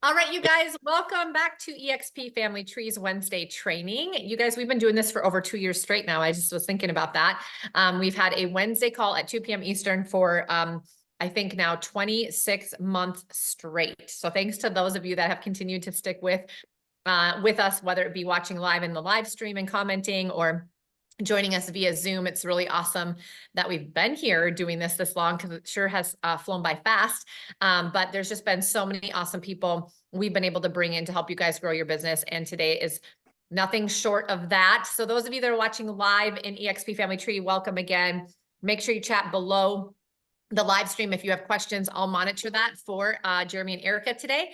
All right, you guys, welcome back to EXP Family Trees Wednesday training. You guys, we've been doing this for over 2 years straight now. I just was thinking about that. We've had a Wednesday call at 2 p.m. Eastern for, I think now 26 months straight. So thanks to those of you that have continued to stick with us, whether it be watching live in the live stream and commenting or joining us via Zoom. It's really awesome that we've been here doing this long because it sure has flown by fast. But there's just been so many awesome people we've been able to bring in to help you guys grow your business. And today is nothing short of that. So those of you that are watching live in EXP Family Tree, welcome again. Make sure you chat below the live stream. If you have questions, I'll monitor that for Jeremy and Erica today.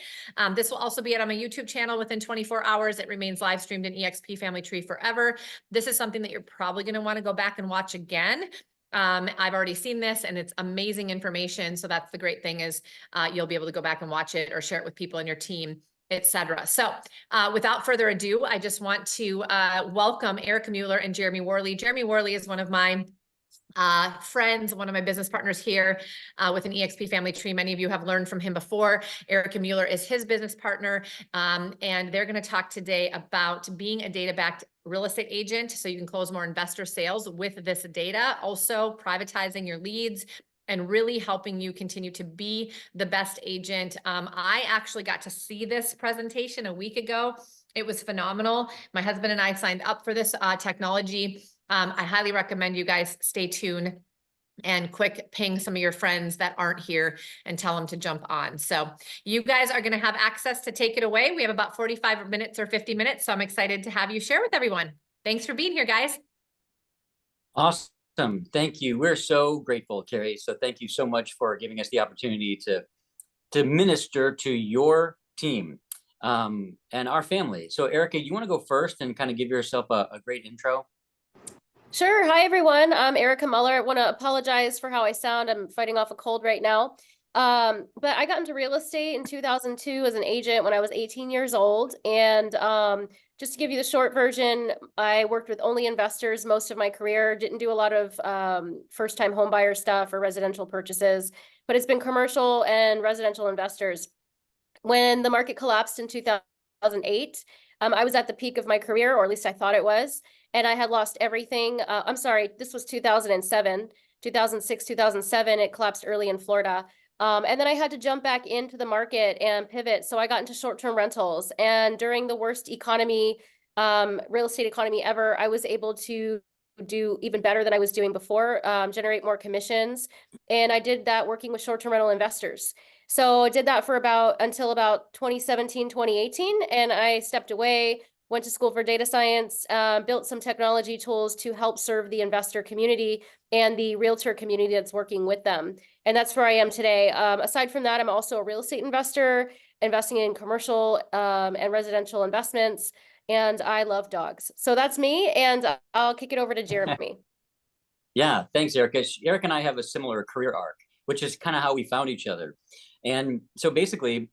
This will also be on my YouTube channel within 24 hours. It remains live streamed in EXP Family Tree forever. This is something that you're probably going to want to go back and watch again. I've already seen this and it's amazing information. So that's the great thing is you'll be able to go back and watch it or share it with people in your team, etc. So without further ado, I just want to welcome Erica Mueller and Jeremy Worley. Jeremy Worley is one of my friends, one of my business partners here with an EXP Family Tree. Many of you have learned from him before. Erica Mueller is his business partner, and they're going to talk today about being a data-backed real estate agent so you can close more investor sales with this data. Also, privatizing your leads and really helping you continue to be the best agent. I actually got to see this presentation a week ago. It was phenomenal. My husband and I signed up for this technology. I highly recommend you guys stay tuned and quick ping some of your friends that aren't here and tell them to jump on. So you guys are going to have access to take it away. We have about 45 minutes or 50 minutes. So I'm excited to have you share with everyone. Thanks for being here, guys. Awesome. Thank you. We're so grateful, Cari. So thank you so much for giving us the opportunity to minister to your team and our family. So Erica, you want to go first and kind of give yourself a great intro? Sure. Hi, everyone. I'm Erica Mueller. I want to apologize for how I sound. I'm fighting off a cold right now. But I got into real estate in 2002 as an agent when I was 18 years old. And just to give you the short version, I worked with only investors most of my career, didn't do a lot of first-time home buyer stuff or residential purchases, but it's been commercial and residential investors. When the market collapsed in 2008, I was at the peak of my career, or at least I thought it was. And I had lost everything. I'm sorry, this was 2007, 2006, 2007. It collapsed early in Florida. And then I had to jump back into the market and pivot. So I got into short-term rentals. And during the worst economy, real estate economy ever, I was able to do even better than I was doing before, generate more commissions. And I did that working with short-term rental investors. So I did that for until about 2017, 2018. And I stepped away, went to school for data science, built some technology tools to help serve the investor community and the realtor community that's working with them. And that's where I am today. Aside from that, I'm also a real estate investor, investing in commercial and residential investments. And I love dogs. So that's me. And I'll kick it over to Jeremy. Yeah, thanks, Erica. Erica and I have a similar career arc, which is kind of how we found each other. And so basically,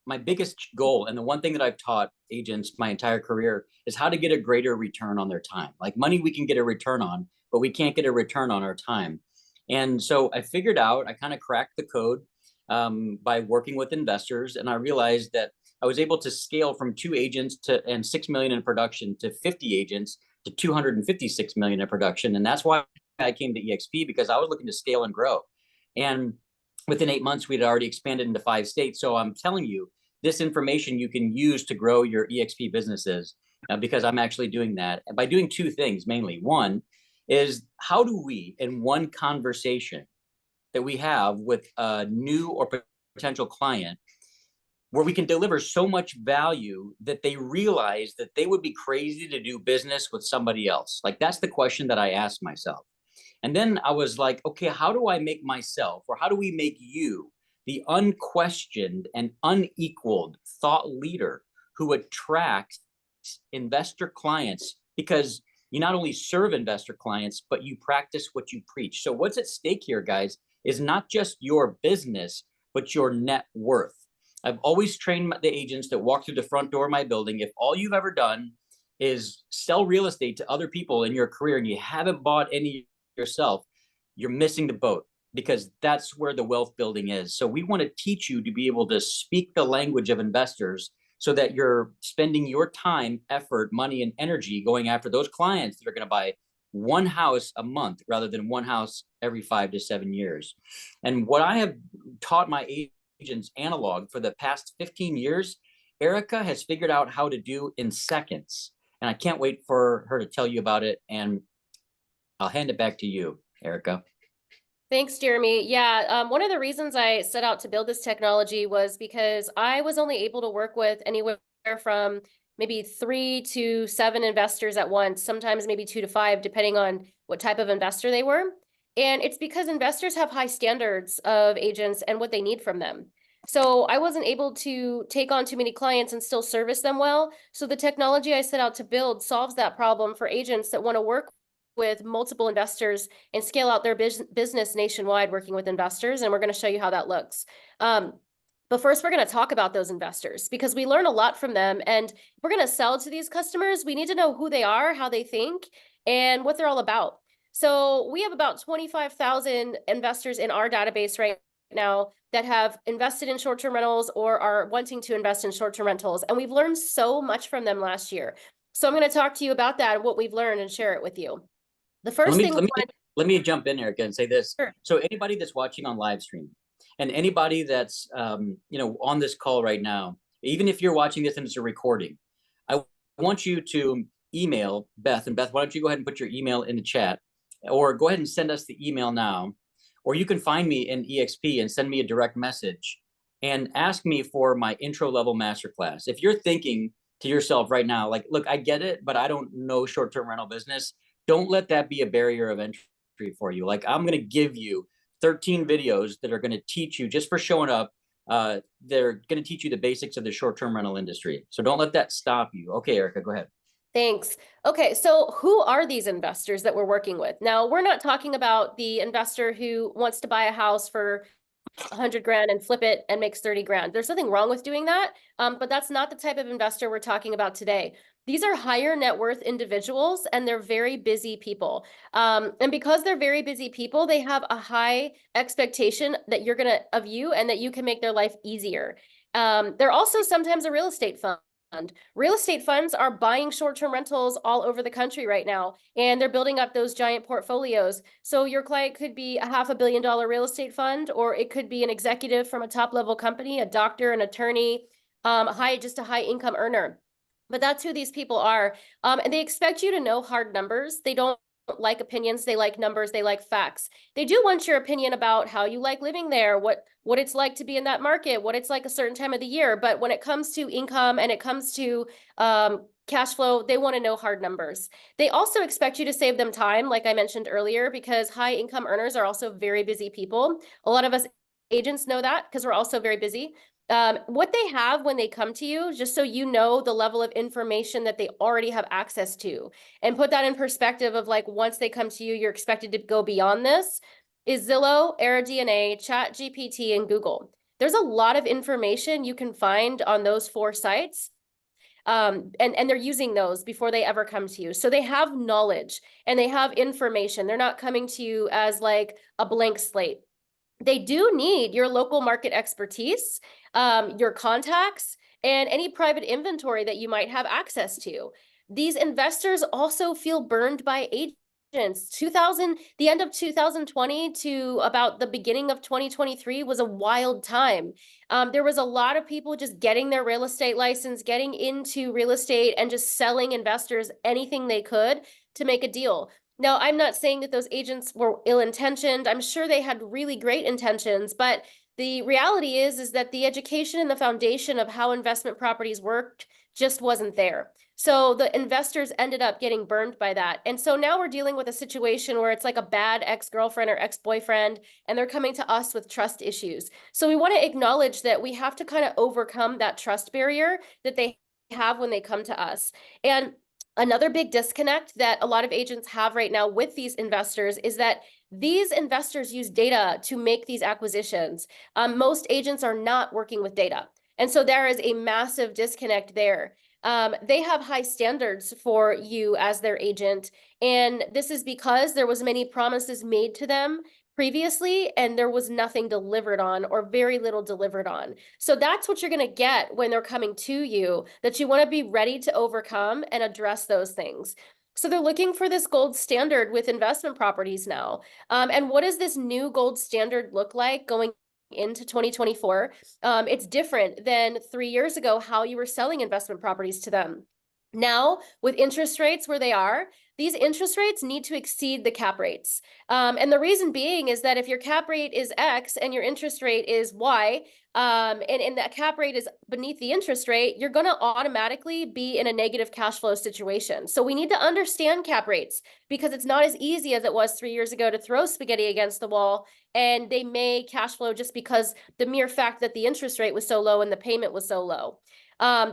my biggest goal, and the one thing that I've taught agents my entire career, is how to get a greater return on their time. Like money we can get a return on, but we can't get a return on our time. And so I figured out, I kind of cracked the code by working with investors. And I realized that I was able to scale from 2 agents and 6 million in production to 50 agents to 256 million in production. And that's why I came to EXP, because I was looking to scale and grow. And within 8 months, we'd already expanded into 5 states. So I'm telling you, this information you can use to grow your EXP businesses because I'm actually doing that. And by doing 2 things, mainly. One is, how do we, in one conversation that we have with a new or potential client, where we can deliver so much value that they realize that they would be crazy to do business with somebody else? Like, that's the question that I asked myself. And then I was like, okay, how do I make myself, or how do we make you, the unquestioned and unequaled thought leader who attracts investor clients? Because you not only serve investor clients, but you practice what you preach. So what's at stake here, guys, is not just your business, but your net worth. I've always trained the agents that walk through the front door of my building, if all you've ever done is sell real estate to other people in your career and you haven't bought any yourself, you're missing the boat. because that's where the wealth building is. So we want to teach you to be able to speak the language of investors so that you're spending your time, effort, money, and energy going after those clients that are going to buy one house a month rather than one house every 5 to 7 years. And what I have taught my agents analog for the past 15 years, Erica has figured out how to do in seconds. And I can't wait for her to tell you about it. And I'll hand it back to you, Erica. Thanks, Jeremy. Yeah, one of the reasons I set out to build this technology was because I was only able to work with anywhere from maybe 3 to 7 investors at once, sometimes maybe 2 to 5, depending on what type of investor they were. And it's because investors have high standards of agents and what they need from them. So I wasn't able to take on too many clients and still service them well. So the technology I set out to build solves that problem for agents that want to work with multiple investors and scale out their business nationwide working with investors. And we're going to show you how that looks. But first, we're going to talk about those investors because we learn a lot from them. And if we're going to sell to these customers, we need to know who they are, how they think, and what they're all about. So we have about 25,000 investors in our database right now that have invested in short-term rentals or are wanting to invest in short-term rentals. And we've learned so much from them last year. So I'm going to talk to you about that and what we've learned and share it with you. The first thing let me jump in, Erica, and say this. Sure. So anybody that's watching on live stream and anybody that's on this call right now, even if you're watching this and it's a recording, I want you to email Beth. And Beth, why don't you go ahead and put your email in the chat, or go ahead and send us the email now, or you can find me in EXP and send me a direct message and ask me for my intro level masterclass. If you're thinking to yourself right now, like, look, I get it, but I don't know short-term rental business. Don't let that be a barrier of entry for you. Like, I'm going to give you 13 videos that are going to teach you, just for showing up, they're going to teach you the basics of the short-term rental industry. So don't let that stop you. Okay, Erica, go ahead. Thanks. Okay, so who are these investors that we're working with? Now, we're not talking about the investor who wants to buy a house for 100 grand and flip it and makes 30 grand. There's nothing wrong with doing that, but that's not the type of investor we're talking about today. These are higher net worth individuals and they're very busy people. And because they're very busy people, they have a high expectation that of you and that you can make their life easier. They're also sometimes a real estate fund. Real estate funds are buying short-term rentals all over the country right now, and they're building up those giant portfolios. So your client could be a $500 million real estate fund, or it could be an executive from a top-level company, a doctor, an attorney, just a high income earner. But that's who these people are. And they expect you to know hard numbers. They don't like opinions, they like numbers, they like facts. They do want your opinion about how you like living there, what it's like to be in that market, what it's like a certain time of the year. But when it comes to income and it comes to cash flow, they want to know hard numbers. They also expect you to save them time, like I mentioned earlier, because high income earners are also very busy people. A lot of us agents know that because we're also very busy. What they have when they come to you, just so you know the level of information that they already have access to, and put that in perspective of, like, once they come to you, you're expected to go beyond this, is Zillow, AirDNA, ChatGPT, and Google. There's a lot of information you can find on those 4 sites. And they're using those before they ever come to you. So they have knowledge and they have information. They're not coming to you as like a blank slate. They do need your local market expertise, your contacts, and any private inventory that you might have access to. These investors also feel burned by agents. The end of 2020 to about the beginning of 2023 was a wild time. There was a lot of people just getting their real estate license, getting into real estate, and just selling investors anything they could to make a deal. Now, I'm not saying that those agents were ill-intentioned. I'm sure they had really great intentions, but the reality is that the education and the foundation of how investment properties worked just wasn't there. So the investors ended up getting burned by that. And so now we're dealing with a situation where it's like a bad ex-girlfriend or ex-boyfriend, and they're coming to us with trust issues. So we want to acknowledge that we have to kind of overcome that trust barrier that they have when they come to us. And another big disconnect that a lot of agents have right now with these investors is that these investors use data to make these acquisitions. Most agents are not working with data. And so there is a massive disconnect there. They have high standards for you as their agent. And this is because there was many promises made to them previously, and there was nothing delivered on or very little delivered on. So that's what you're going to get when they're coming to you, that you want to be ready to overcome and address those things. So they're looking for this gold standard with investment properties now. And what does this new gold standard look like going into 2024? It's different than 3 years ago, how you were selling investment properties to them. Now, with interest rates where they are, these interest rates need to exceed the cap rates. And the reason being is that if your cap rate is X and your interest rate is Y, and that cap rate is beneath the interest rate, you're going to automatically be in a negative cash flow situation. So we need to understand cap rates, because it's not as easy as it was 3 years ago to throw spaghetti against the wall, and they may cash flow just because the mere fact that the interest rate was so low and the payment was so low.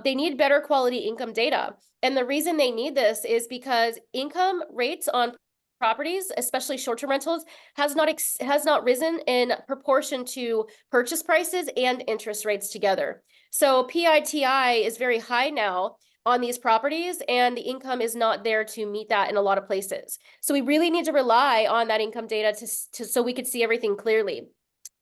They need better quality income data. And the reason they need this is because income rates on properties, especially short-term rentals, has not risen in proportion to purchase prices and interest rates together. So PITI is very high now on these properties, and the income is not there to meet that in a lot of places. So we really need to rely on that income data so we could see everything clearly.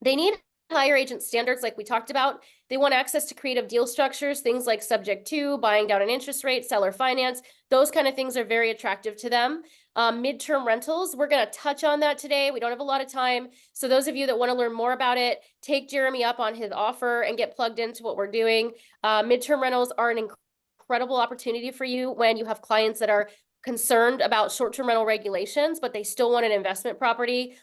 They need higher agent standards, like we talked about. They want access to creative deal structures, things like subject to, buying down an interest rate, seller finance. Those kind of things are very attractive to them. Midterm rentals, we're going to touch on that today. We don't have a lot of time. So those of you that want to learn more about it, take Jeremy up on his offer and get plugged into what we're doing. Midterm rentals are an incredible opportunity for you when you have clients that are concerned about short-term rental regulations, but they still want an investment property,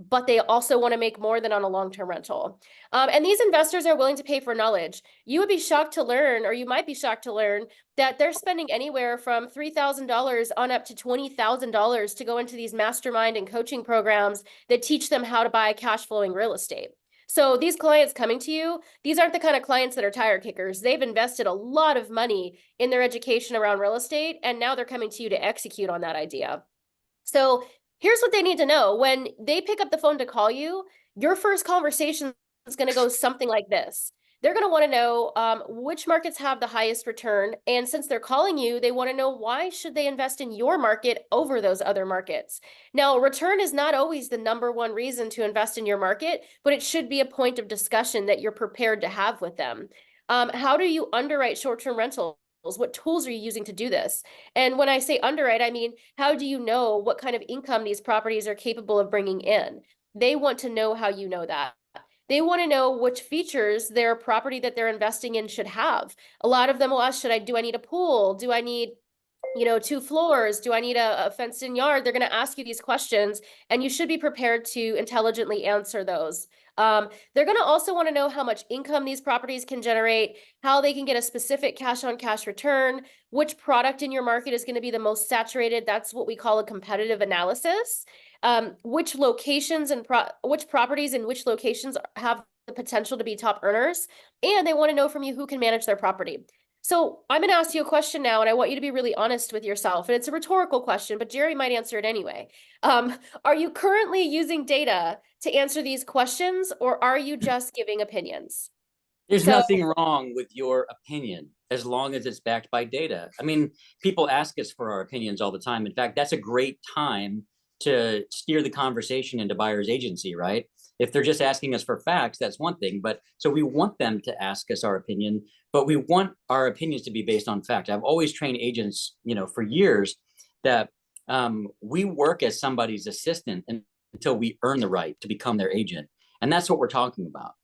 but they also want to make more than on a long-term rental. And these investors are willing to pay for knowledge. You would be shocked to learn, or you might be shocked to learn, that they're spending anywhere from $3,000 on up to $20,000 to go into these mastermind and coaching programs that teach them how to buy cash flowing real estate. So these clients coming to you, these aren't the kind of clients that are tire kickers. They've invested a lot of money in their education around real estate, and now they're coming to you to execute on that idea. So here's what they need to know. When they pick up the phone to call you, your first conversation is going to go something like this. They're going to want to know which markets have the highest return. And since they're calling you, they want to know, why should they invest in your market over those other markets? Now, return is not always the number one reason to invest in your market, but it should be a point of discussion that you're prepared to have with them. How do you underwrite short-term rentals? What tools are you using to do this? And when I say underwrite, I mean, how do you know what kind of income these properties are capable of bringing in? They want to know how you know that. They want to know which features their property that they're investing in should have. A lot of them will ask, do I need a pool? Do I need 2 floors? Do I need a fenced-in yard? They're going to ask you these questions, and you should be prepared to intelligently answer those. They're going to also want to know how much income these properties can generate, how they can get a specific cash-on-cash return, which product in your market is going to be the most saturated. That's what we call a competitive analysis. Which locations and which properties in which locations have the potential to be top earners, and they want to know from you who can manage their property. So I'm going to ask you a question now, and I want you to be really honest with yourself. And it's a rhetorical question, but Jerry might answer it anyway. Are you currently using data to answer these questions, or are you just giving opinions? There's nothing wrong with your opinion as long as it's backed by data. I mean, people ask us for our opinions all the time. In fact, that's a great time to steer the conversation into buyer's agency, right? If they're just asking us for facts, that's one thing. But so we want them to ask us our opinion, but we want our opinions to be based on fact. I've always trained agents, for years, that we work as somebody's assistant until we earn the right to become their agent. And that's what we're talking about.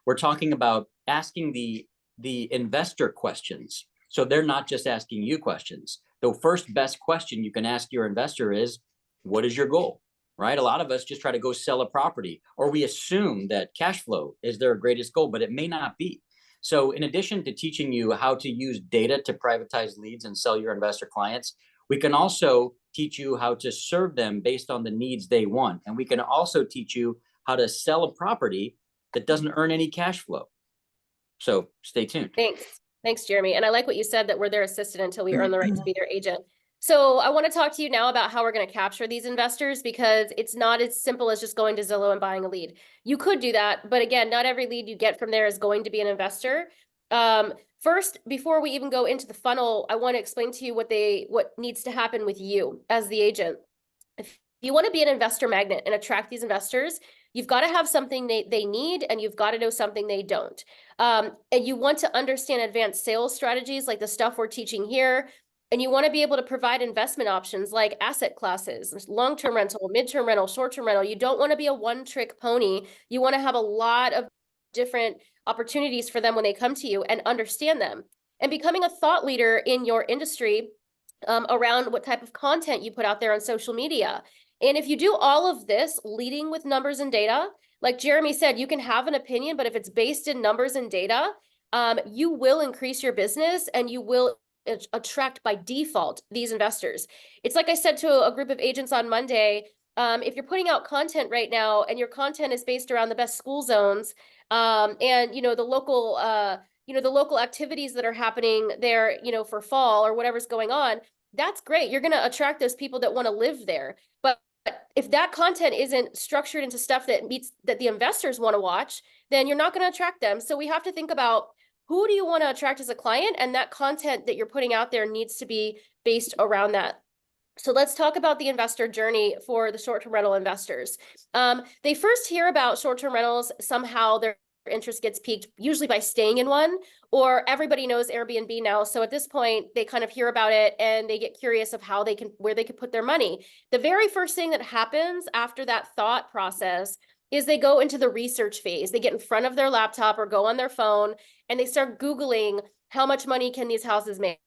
We're talking about asking the investor questions. So they're not just asking you questions. The first best question you can ask your investor is, what is your goal? Right? A lot of us just try to go sell a property, or we assume that cash flow is their greatest goal, but it may not be. So in addition to teaching you how to use data to privatize leads and sell your investor clients, we can also teach you how to serve them based on the needs they want. And we can also teach you how to sell a property that doesn't earn any cash flow. So stay tuned. Thanks, Jeremy. And I like what you said, that we're their assistant until we earn the right to be their agent. So I want to talk to you now about how we're going to capture these investors, because it's not as simple as just going to Zillow and buying a lead. You could do that, but again, not every lead you get from there is going to be an investor. First, before we even go into the funnel, I want to explain to you what needs to happen with you as the agent. If you want to be an investor magnet and attract these investors, You've got to have something they need, and you've got to know something they don't. And you want to understand advanced sales strategies like the stuff we're teaching here. And you want to be able to provide investment options like asset classes, long-term rental, mid-term rental, short-term rental. You don't want to be a one-trick pony. You want to have a lot of different opportunities for them when they come to you and understand them. And becoming a thought leader in your industry around what type of content you put out there on social media. And if you do all of this, leading with numbers and data, like Jeremy said, you can have an opinion, but if it's based in numbers and data, you will increase your business and you will attract by default these investors. It's like I said to a group of agents on Monday, if you're putting out content right now and your content is based around the best school zones, and the local activities that are happening there, for fall or whatever's going on, that's great. You're going to attract those people that want to live there. But if that content isn't structured into stuff that the investors want to watch, then you're not going to attract them. So we have to think about, who do you want to attract as a client? And that content that you're putting out there needs to be based around that. So let's talk about the investor journey for the short-term rental investors. They first hear about short-term rentals. Somehow their interest gets piqued, usually by staying in one, or everybody knows Airbnb now. So at this point, they kind of hear about it and they get curious of where they could put their money. The very first thing that happens after that thought process is they go into the research phase. They get in front of their laptop or go on their phone and they start Googling, how much money can these houses make?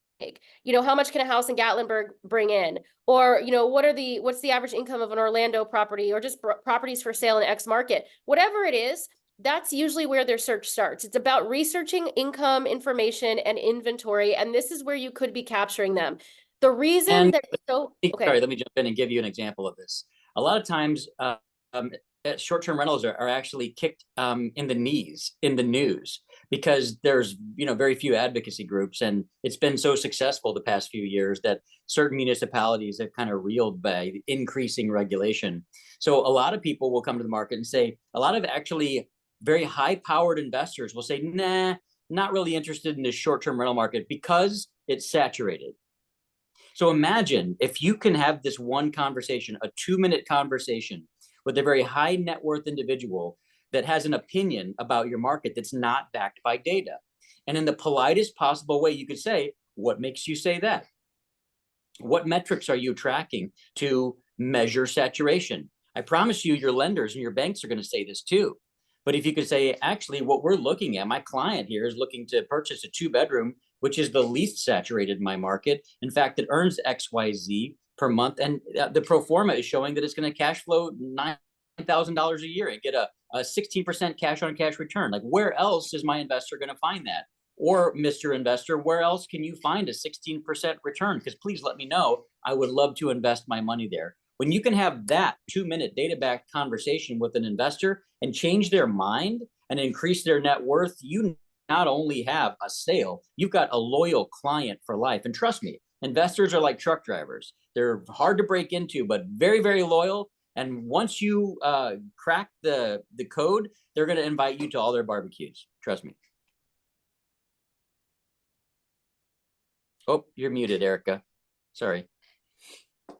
How much can a house in Gatlinburg bring in? Or, what's the average income of an Orlando property, or just properties for sale in X market? Whatever it is, that's usually where their search starts. It's about researching income information and inventory, and this is where you could be capturing them. The reason Sorry, let me jump in and give you an example of this. A lot of times, short-term rentals are actually kicked in the news because there's very few advocacy groups, and it's been so successful the past few years that certain municipalities have kind of reeled by increasing regulation. So a lot of people will come to the market and say, a lot of actually very high-powered investors will say, nah, not really interested in this short-term rental market because it's saturated. So imagine if you can have this one conversation, a 2-minute conversation with a very high net worth individual that has an opinion about your market that's not backed by data. And in the politest possible way, you could say, what makes you say that? What metrics are you tracking to measure saturation? I promise you, your lenders and your banks are going to say this too. But if you could say, actually, what we're looking at, my client here is looking to purchase a 2-bedroom, which is the least saturated in my market. In fact, it earns XYZ per month. And the pro forma is showing that it's going to cash flow $9,000 a year and get a 16% cash on cash return. Like, where else is my investor going to find that? Or Mr. Investor, where else can you find a 16% return? Because please let me know. I would love to invest my money there. When you can have that 2-minute data-backed conversation with an investor and change their mind and increase their net worth, you not only have a sale, you've got a loyal client for life. And trust me, investors are like truck drivers. They're hard to break into, but very, very loyal. And once you crack the code, they're going to invite you to all their barbecues. Trust me. Oh, you're muted, Erica. Sorry.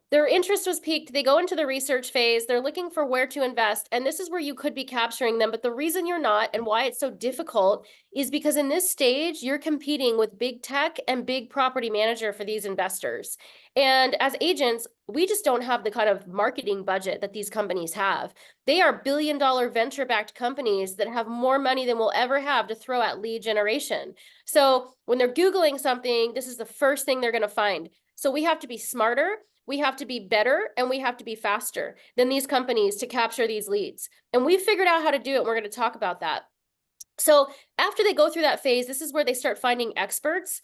Their interest was piqued. They go into the research phase. They're looking for where to invest. And this is where you could be capturing them. But the reason you're not, and why it's so difficult, is because in this stage, you're competing with big tech and big property manager for these investors. And as agents, we just don't have the kind of marketing budget that these companies have. They are billion-dollar venture-backed companies that have more money than we'll ever have to throw at lead generation. So when they're Googling something, this is the first thing they're going to find. So we have to be smarter, we have to be better, and we have to be faster than these companies to capture these leads. And we've figured out how to do it. And we're going to talk about that. So after they go through that phase, this is where they start finding experts.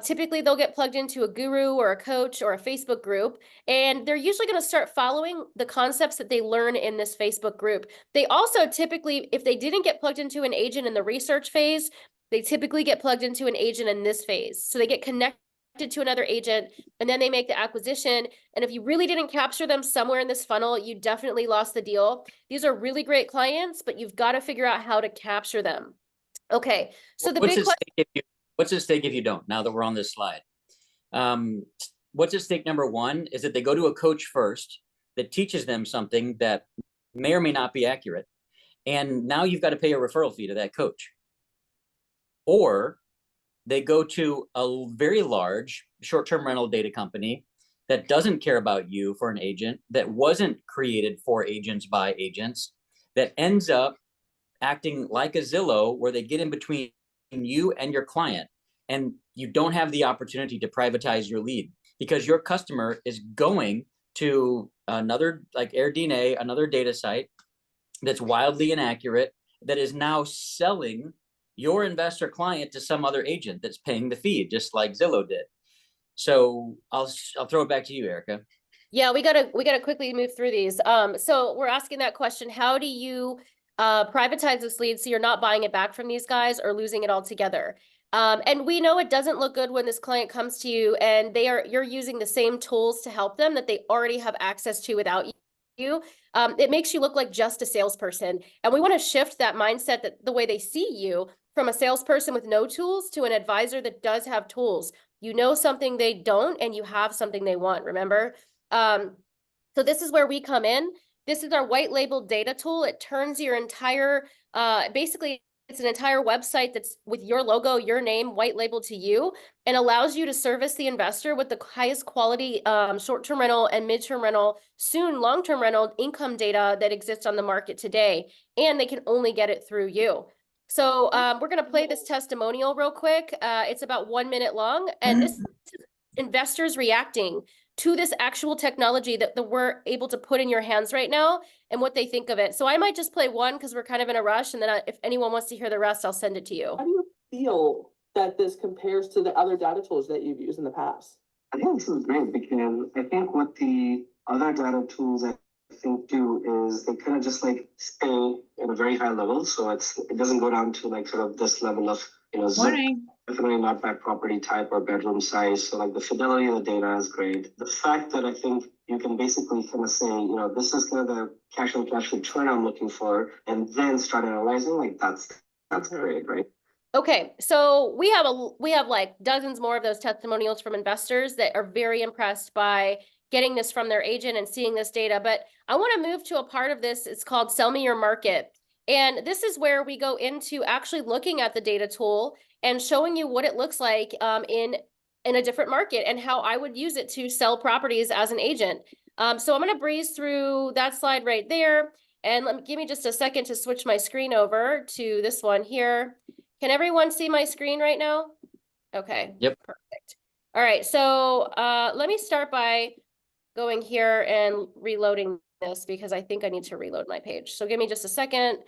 Typically, they'll get plugged into a guru or a coach or a Facebook group, and they're usually going to start following the concepts that they learn in this Facebook group. They also typically, if they didn't get plugged into an agent in the research phase, they typically get plugged into an agent in this phase. So they get connected to another agent, and then they make the acquisition. And if you really didn't capture them somewhere in this funnel, you definitely lost the deal. These are really great clients, but you've got to figure out how to capture them. Okay, so the big question. What's at stake if you don't, now that we're on this slide? What's at stake, number one, is that they go to a coach first that teaches them something that may or may not be accurate. And now you've got to pay a referral fee to that coach. Or they go to a very large short-term rental data company that doesn't care about you for an agent, that wasn't created for agents by agents, that ends up acting like a Zillow, where they get in between you and your client, and you don't have the opportunity to privatize your lead because your customer is going to another, like AirDNA, another data site that's wildly inaccurate, that is now selling your investor client to some other agent that's paying the fee, just like Zillow did. So I'll throw it back to you, Erica. Yeah, we gotta quickly move through these. So we're asking that question: how do you privatize this lead so you're not buying it back from these guys or losing it altogether? And we know it doesn't look good when this client comes to you and you're using the same tools to help them that they already have access to without you. It makes you look like just a salesperson, and we want to shift that mindset, that the way they see you, from a salesperson with no tools to an advisor that does have tools. You know something they don't, and you have something they want. Remember. So this is where we come in. This is our white label data tool. It turns your entire, basically it's an entire website that's with your logo, your name, white labeled to you, and allows you to service the investor with the highest quality short-term rental and mid-term rental, soon long-term rental income data that exists on the market today. And they can only get it through you. So we're going to play this testimonial real quick. It's about 1 minute long, and this is investors reacting to this actual technology that we're able to put in your hands right now and what they think of it. So I might just play one because we're kind of in a rush, and then if anyone wants to hear the rest, I'll send it to you. How do you feel that this compares to the other data tools that you've used in the past? I think this is great because I think what the other data tools I think do is they kind of just like stay at a very high level. So it doesn't go down to like sort of this level of, definitely not by property type or bedroom size. So like the fidelity of the data is great. The fact that I think you can basically kind of say, this is kind of the cash on cash return I'm looking for, and then start analyzing, like that's great, right? Okay, so we have like dozens more of those testimonials from investors that are very impressed by getting this from their agent and seeing this data. But I want to move to a part of this. It's called Sell Me Your Market. And this is where we go into actually looking at the data tool and showing you what it looks like in a different market and how I would use it to sell properties as an agent. So I'm going to breeze through that slide right there. And give me just a second to switch my screen over to this one here. Can everyone see my screen right now? Okay. Yep. Perfect. All right. So let me start by going here and reloading this because I think I need to reload my page. So give me just a second.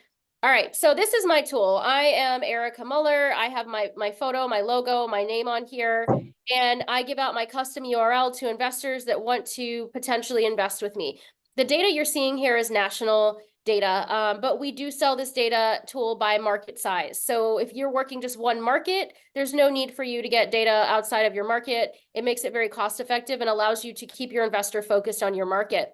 All right, so this is my tool. I am Erica Muller. I have my photo, my logo, my name on here, and I give out my custom URL to investors that want to potentially invest with me. The data you're seeing here is national data, but we do sell this data tool by market size. So if you're working just one market, there's no need for you to get data outside of your market. It makes it very cost effective and allows you to keep your investor focused on your market.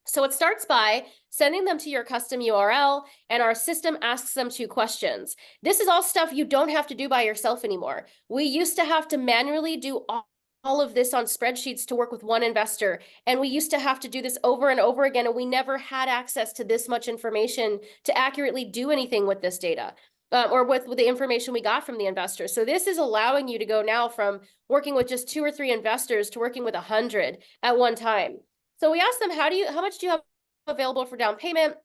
So it starts by sending them to your custom URL, and our system asks them 2 questions. This is all stuff you don't have to do by yourself anymore. We used to have to manually do all of this on spreadsheets to work with one investor, and we used to have to do this over and over again, and we never had access to this much information to accurately do anything with this data. Or with the information we got from the investor. So this is allowing you to go now from working with just 2 or 3 investors to working with 100 at one time. So we asked them, how much do you have available for down payment?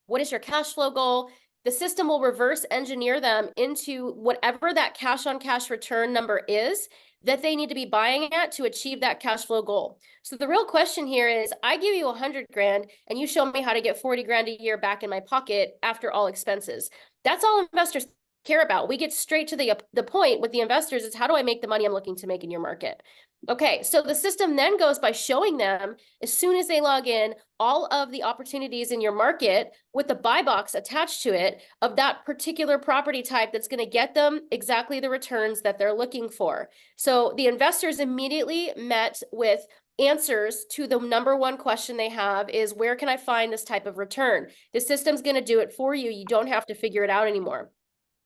What is your cash flow goal? The system will reverse engineer them into whatever that cash on cash return number is that they need to be buying at to achieve that cash flow goal. So the real question here is, I give you 100 grand and you show me how to get 40 grand a year back in my pocket after all expenses. That's all investors care about. We get straight to the point with the investors is, how do I make the money I'm looking to make in your market? Okay, so the system then goes by showing them, as soon as they log in, all of the opportunities in your market with the buy box attached to it of that particular property type that's going to get them exactly the returns that they're looking for. So the investors immediately met with answers to the number one question they have is, where can I find this type of return? The system's going to do it for you. You don't have to figure it out anymore.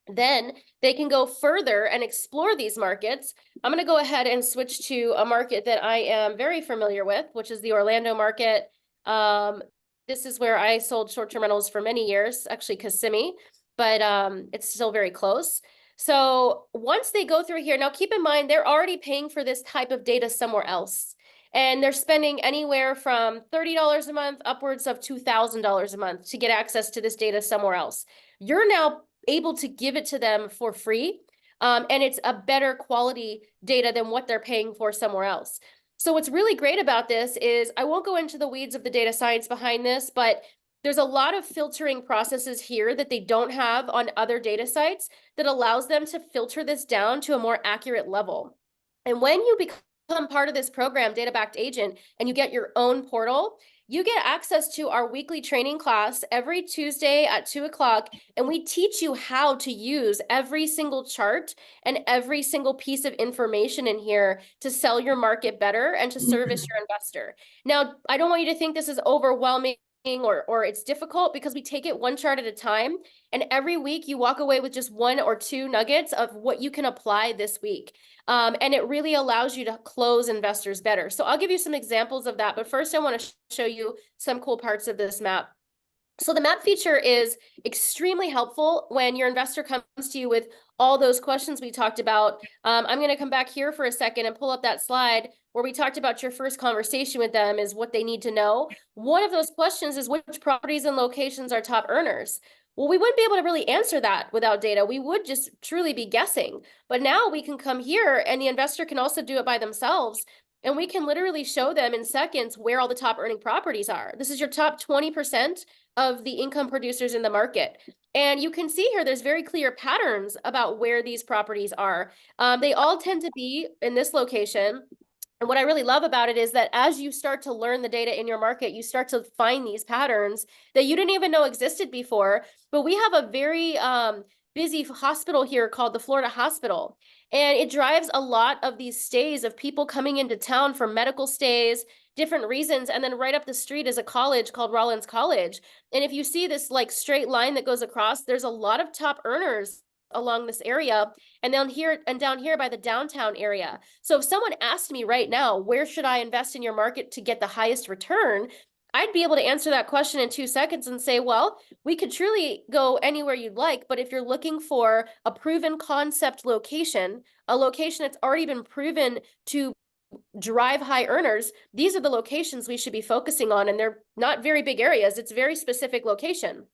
Then they can go further and explore these markets. I'm going to go ahead and switch to a market that I am very familiar with, which is the Orlando market. this is where I sold short-term rentals for many years, actually Kissimmee, but it's still very close. So once they go through here, now keep in mind, they're already paying for this type of data somewhere else. And they're spending anywhere from $30 a month upwards of $2,000 a month to get access to this data somewhere else. You're now able to give it to them for free. And it's a better quality data than what they're paying for somewhere else. So what's really great about this is, I won't go into the weeds of the data science behind this, but there's a lot of filtering processes here that they don't have on other data sites that allows them to filter this down to a more accurate level. And when you become part of this program, Data Backed Agent, and you get your own portal, you get access to our weekly training class every Tuesday at 2 o'clock, and we teach you how to use every single chart and every single piece of information in here to sell your market better and to service your investor. Now, I don't want you to think this is overwhelming or it's difficult, because we take it one chart at a time, and every week you walk away with just 1 or 2 nuggets of what you can apply this week. And it really allows you to close investors better. So I'll give you some examples of that, but first I want to show you some cool parts of this map. So the map feature is extremely helpful when your investor comes to you with all those questions we talked about. I'm going to come back here for a second and pull up that slide where we talked about your first conversation with them is what they need to know. One of those questions is, which properties and locations are top earners? Well, we wouldn't be able to really answer that without data. We would just truly be guessing. But now we can come here, and the investor can also do it by themselves. And we can literally show them in seconds where all the top earning properties are. This is your top 20% of the income producers in the market. And you can see here, there's very clear patterns about where these properties are. They all tend to be in this location. And what I really love about it is that as you start to learn the data in your market, you start to find these patterns that you didn't even know existed before. But we have a very busy hospital here called the Florida Hospital. And it drives a lot of these stays of people coming into town for medical stays, different reasons. And then right up the street is a college called Rollins College. And if you see this like straight line that goes across, there's a lot of top earners along this area, and down here by the downtown area. So if someone asked me right now, where should I invest in your market to get the highest return? I'd be able to answer that question in 2 seconds and say, well, we could truly go anywhere you'd like, but if you're looking for a proven concept location, a location that's already been proven to drive high earners, these are the locations we should be focusing on. And they're not very big areas. It's very specific location.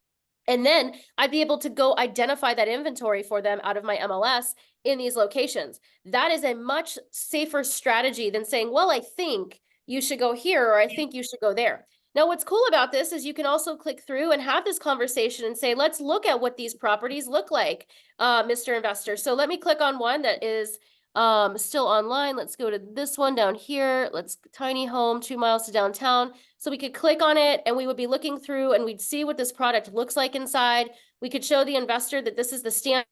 And then I'd be able to go identify that inventory for them out of my MLS in these locations. That is a much safer strategy than saying, well, I think you should go here, or I think you should go there. Now, what's cool about this is you can also click through and have this conversation and say, let's look at what these properties look like, Mr. Investor. So let me click on one that is still online. Let's go to this one down here. Let's tiny home, 2 miles to downtown. So we could click on it and we would be looking through and we'd see what this product looks like inside. We could show the investor that this is the standard.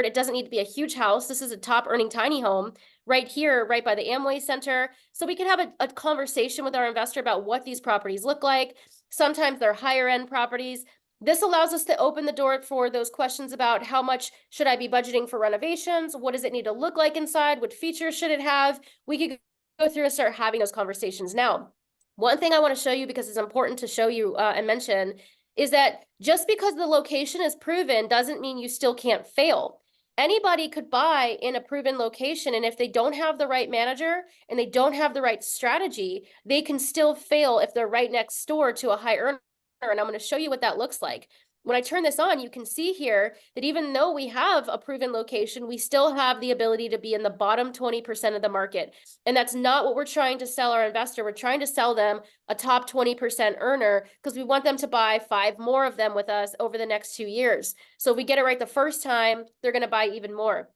It doesn't need to be a huge house. This is a top earning tiny home right here, right by the Amway Center. So we could have a conversation with our investor about what these properties look like. Sometimes they're higher end properties. This allows us to open the door for those questions about how much should I be budgeting for renovations? What does it need to look like inside? What features should it have? We could go through and start having those conversations. Now, one thing I want to show you, because it's important to show you and mention, is that just because the location is proven doesn't mean you still can't fail. Anybody could buy in a proven location, and if they don't have the right manager and they don't have the right strategy, they can still fail if they're right next door to a high earner. And I'm going to show you what that looks like. When I turn this on, you can see here that even though we have a proven location, we still have the ability to be in the bottom 20% of the market. And that's not what we're trying to sell our investor. We're trying to sell them a top 20% earner because we want them to buy 5 more of them with us over the next 2 years. So if we get it right the first time, they're going to buy even more.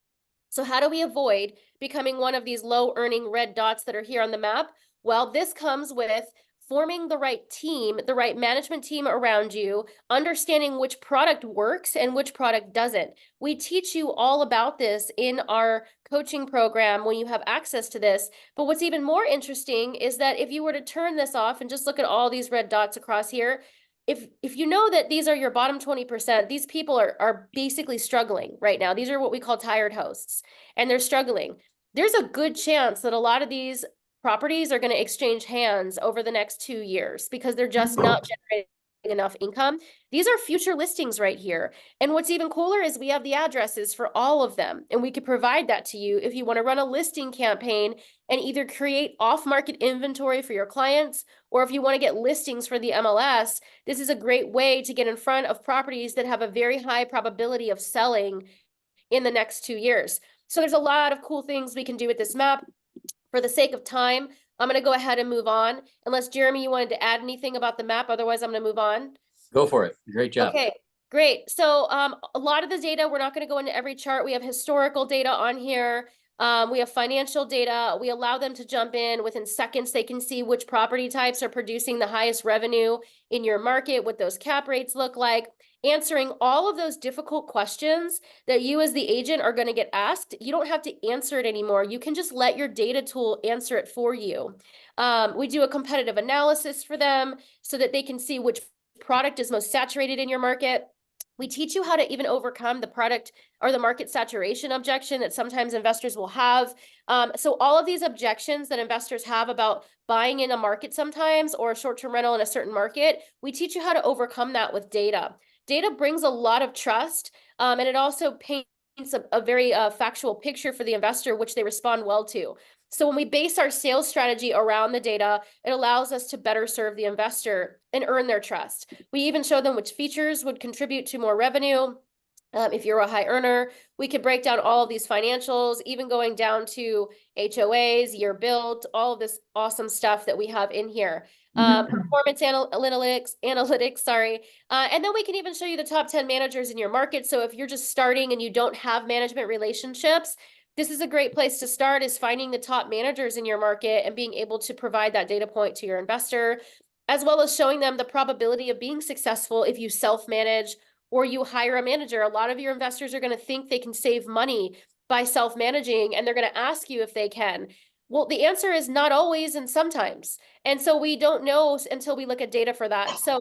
So how do we avoid becoming one of these low earning red dots that are here on the map? Well, this comes with forming the right team, the right management team around you, understanding which product works and which product doesn't. We teach you all about this in our coaching program when you have access to this. But what's even more interesting is that if you were to turn this off and just look at all these red dots across here, if you know that these are your bottom 20%, these people are basically struggling right now. These are what we call tired hosts, and they're struggling. There's a good chance that a lot of these properties are going to exchange hands over the next 2 years because they're just not generating enough income. These are future listings right here. And what's even cooler is we have the addresses for all of them. And we could provide that to you if you want to run a listing campaign and either create off-market inventory for your clients, or if you want to get listings for the MLS, this is a great way to get in front of properties that have a very high probability of selling in the next 2 years. So there's a lot of cool things we can do with this map. For the sake of time, I'm going to go ahead and move on. Unless Jeremy, you wanted to add anything about the map, otherwise I'm going to move on. Go for it. Great job. Okay, great. So a lot of the data, we're not going to go into every chart. We have historical data on here. We have financial data. We allow them to jump in within seconds. They can see which property types are producing the highest revenue in your market, what those cap rates look like, answering all of those difficult questions that you as the agent are going to get asked. You don't have to answer it anymore. You can just let your data tool answer it for you. We do a competitive analysis for them so that they can see which product is most saturated in your market. We teach you how to even overcome the product or the market saturation objection that sometimes investors will have. So all of these objections that investors have about buying in a market sometimes or a short-term rental in a certain market, we teach you how to overcome that with data. Data brings a lot of trust, and it also paints a very factual picture for the investor, which they respond well to. So when we base our sales strategy around the data, it allows us to better serve the investor and earn their trust. We even show them which features would contribute to more revenue. If you're a high earner, we could break down all of these financials, even going down to HOAs, year built, all of this awesome stuff that we have in here. Performance analytics, sorry. And then we can even show you the top 10 managers in your market. So if you're just starting and you don't have management relationships, this is a great place to start, is finding the top managers in your market and being able to provide that data point to your investor, as well as showing them the probability of being successful if you self-manage or you hire a manager. A lot of your investors are going to think they can save money by self-managing, and they're going to ask you if they can. Well, the answer is not always and sometimes. And so we don't know until we look at data for that. So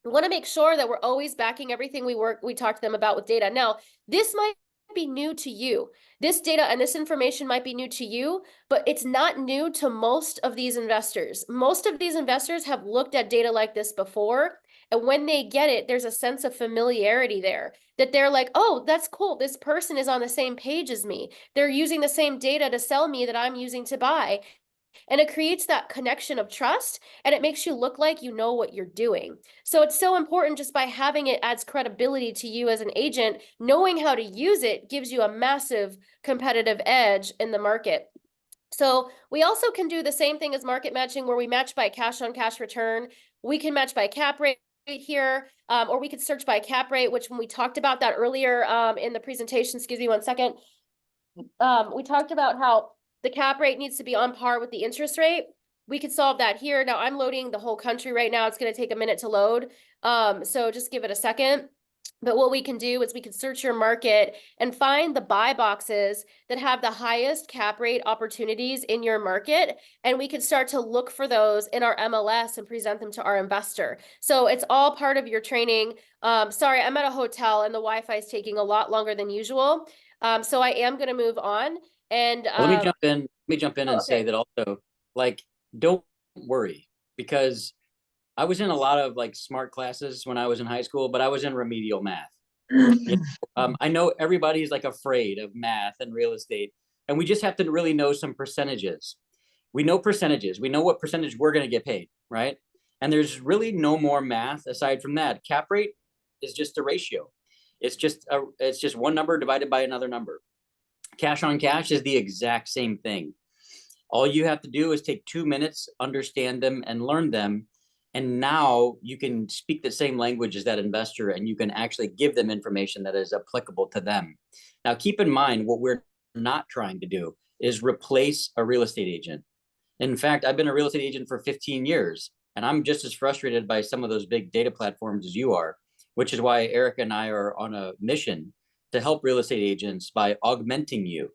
we want to make sure that we're always backing everything we talk to them about with data. Now, this might be new to you. This data and this information might be new to you, but it's not new to most of these investors. Most of these investors have looked at data like this before. And when they get it, there's a sense of familiarity there, that they're like, oh, that's cool. This person is on the same page as me. They're using the same data to sell me that I'm using to buy. And it creates that connection of trust, and it makes you look like you know what you're doing. So it's so important. Just by having it adds credibility to you as an agent. Knowing how to use it gives you a massive competitive edge in the market. So we also can do the same thing as market matching, where we match by cash on cash return. We can match by cap rate here, or we could search by cap rate, which when we talked about that earlier in the presentation, excuse me 1 second, we talked about how the cap rate needs to be on par with the interest rate. We could solve that here. Now I'm loading the whole country right now. It's going to take a minute to load. So just give it a second. But what we can do is we can search your market and find the buy boxes that have the highest cap rate opportunities in your market. And we can start to look for those in our MLS and present them to our investor. So it's all part of your training. Sorry, I'm at a hotel and the Wi-Fi is taking a lot longer than usual. So I am going to move on. And Let me jump in. Let me jump in and say that also, like, don't worry, because I was in a lot of like smart classes when I was in high school, but I was in remedial math. I know everybody's like afraid of math and real estate, and we just have to really know some percentages. We know percentages. We know what percentage we're going to get paid, right? And there's really no more math aside from that. Cap rate is just a ratio. It's just one number divided by another number. Cash on cash is the exact same thing. All you have to do is take 2 minutes, understand them, and learn them. And now you can speak the same language as that investor, and you can actually give them information that is applicable to them. Now, keep in mind, what we're not trying to do is replace a real estate agent. In fact, I've been a real estate agent for 15 years, and I'm just as frustrated by some of those big data platforms as you are, which is why Erica and I are on a mission to help real estate agents by augmenting you.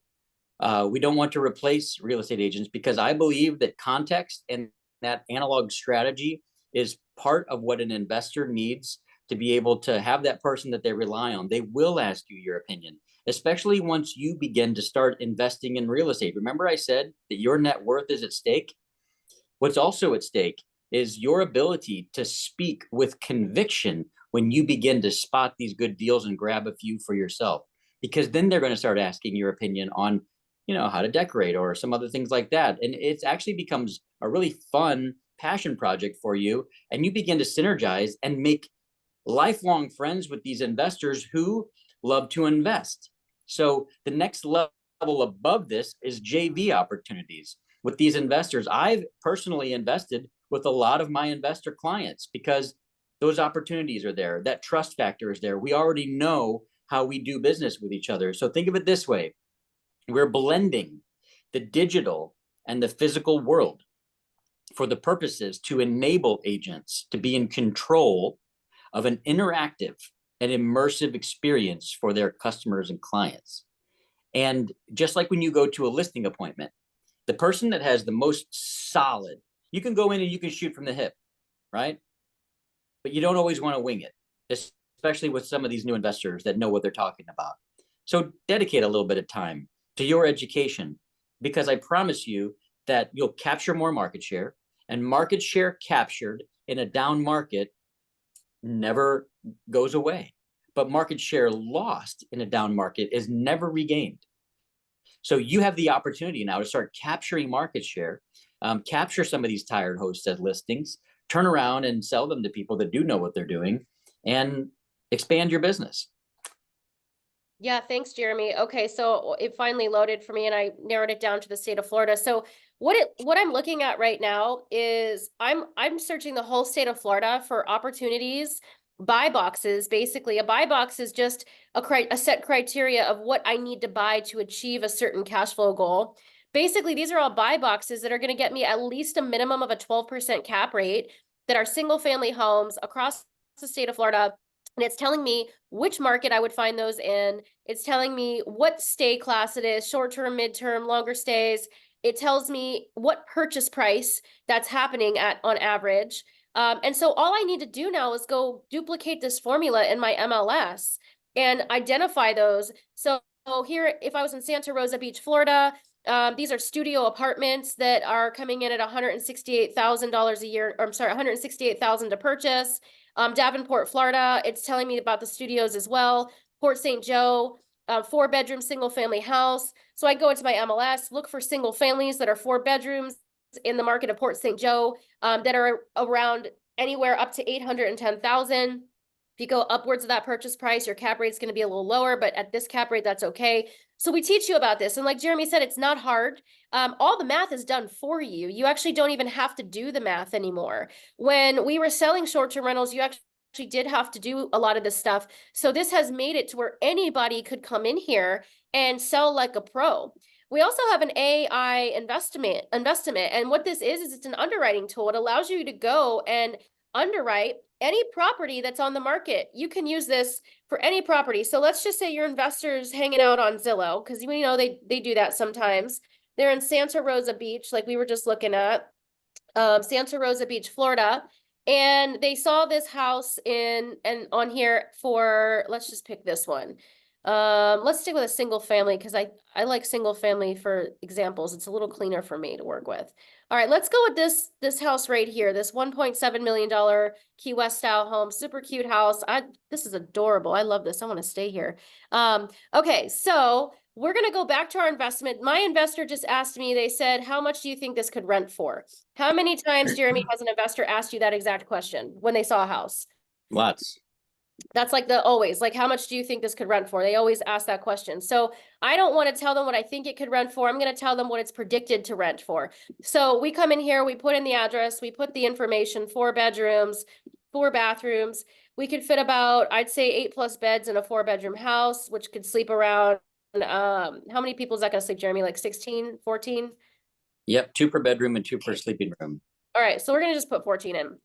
We don't want to replace real estate agents, because I believe that context and that analog strategy is part of what an investor needs to be able to have that person that they rely on. They will ask you your opinion, especially once you begin to start investing in real estate. Remember I said that your net worth is at stake? What's also at stake is your ability to speak with conviction when you begin to spot these good deals and grab a few for yourself, because then they're going to start asking your opinion on, how to decorate or some other things like that. And it actually becomes a really fun passion project for you. And you begin to synergize and make lifelong friends with these investors who love to invest. So the next level above this is JV opportunities with these investors. I've personally invested with a lot of my investor clients because those opportunities are there. That trust factor is there. We already know how we do business with each other. So think of it this way. We're blending the digital and the physical world for the purposes to enable agents to be in control of an interactive and immersive experience for their customers and clients. And just like when you go to a listing appointment, the person that has the most solid, you can go in and you can shoot from the hip, right? But you don't always want to wing it, especially with some of these new investors that know what they're talking about. So dedicate a little bit of time to your education, because I promise you that you'll capture more market share, and market share captured in a down market never goes away. But market share lost in a down market is never regained. So you have the opportunity now to start capturing market share, capture some of these tired homestead listings, turn around and sell them to people that do know what they're doing, and expand your business. Yeah, thanks, Jeremy. Okay, so it finally loaded for me and I narrowed it down to the state of Florida. So what I'm looking at right now is I'm searching the whole state of Florida for opportunities, buy boxes. Basically, a buy box is just a set criteria of what I need to buy to achieve a certain cash flow goal. Basically, these are all buy boxes that are going to get me at least a minimum of a 12% cap rate that are single family homes across the state of Florida. And it's telling me which market I would find those in. It's telling me what stay class it is, short-term, mid-term, longer stays. It tells me what purchase price that's happening at on average. And so all I need to do now is go duplicate this formula in my MLS and identify those. So here, if I was in Santa Rosa Beach, Florida, these are studio apartments that are coming in at $168,000 a year, or I'm sorry, $168,000 to purchase. Davenport, Florida, it's telling me about the studios as well. Port St. Joe, 4-bedroom single family house. So I go into my MLS, look for single families that are 4 bedrooms in the market of Port St. Joe, that are around anywhere up to 810,000. If you go upwards of that purchase price, your cap rate is going to be a little lower, but at this cap rate, that's okay. So we teach you about this. And like Jeremy said, it's not hard. All the math is done for you. You actually don't even have to do the math anymore. When we were selling short-term rentals, you actually did have to do a lot of this stuff. So this has made it to where anybody could come in here and sell like a pro. We also have an AI investment. And what this is it's an underwriting tool. It allows you to go and underwrite any property that's on the market. You can use this for any property. So let's just say your investor's hanging out on Zillow, because we know they do that sometimes. They're in Santa Rosa Beach, like we were just looking at, Santa Rosa Beach, Florida. And they saw this house on here for, let's just pick this one. Let's stick with a single family because I like single family for examples. It's a little cleaner for me to work with. All right, let's go with this house right here. This $1.7 million Key West style home, super cute house. This is adorable. I love this. I want to stay here. Okay, so we're going to go back to our investment. My investor just asked me, they said, how much do you think this could rent for? How many times, Jeremy, has an investor asked you that exact question when they saw a house? Lots. That's like always, like, how much do you think this could rent for? They always ask that question. So I don't want to tell them what I think it could rent for. I'm going to tell them what it's predicted to rent for. So we come in here, we put in the address, we put the information, 4 bedrooms, 4 bathrooms. We could fit about, I'd say 8+ beds in a 4-bedroom house, which could sleep around, how many people is that going to sleep, Jeremy? Like 16, 14? Yep. 2 per bedroom and 2 per sleeping room. All right. So we're going to just put 14 in.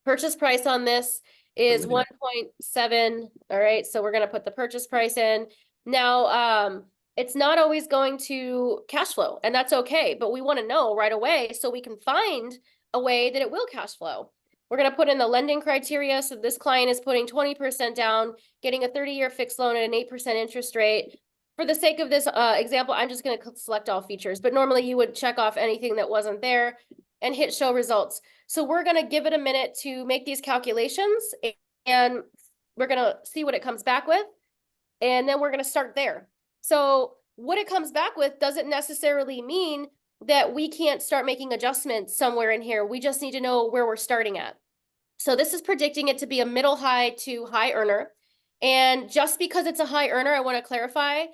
Purchase price on this is 1.7. All right. So we're going to put the purchase price in. Now, it's not always going to cash flow, and that's okay, but we want to know right away so we can find a way that it will cash flow. We're going to put in the lending criteria. So this client is putting 20% down, getting a 30-year fixed loan at an 8% interest rate. For the sake of this example, I'm just going to select all features, but normally you would check off anything that wasn't there. and hit show results. So we're gonna give it a minute to make these calculations, and we're gonna see what it comes back with. And then we're gonna start there. So what it comes back with doesn't necessarily mean that we can't start making adjustments somewhere in here. We just need to know where we're starting at. So this is predicting it to be a middle high to high earner. And just because it's a high earner, I want to clarify,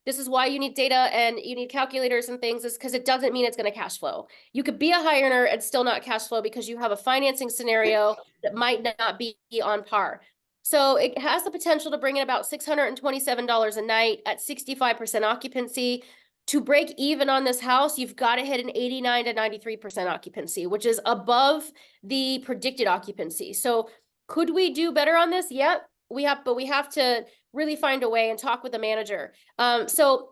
this is why you need data and you need calculators and things, is because it doesn't mean it's going to cash flow. You could be a high earner and still not cash flow because you have a financing scenario that might not be on par. So it has the potential to bring in about $627 a night at 65% occupancy. To break even on this house, you've got to hit an 89 to 93% occupancy, which is above the predicted occupancy. So could we do better on this? Yep, but we have to really find a way and talk with the manager. So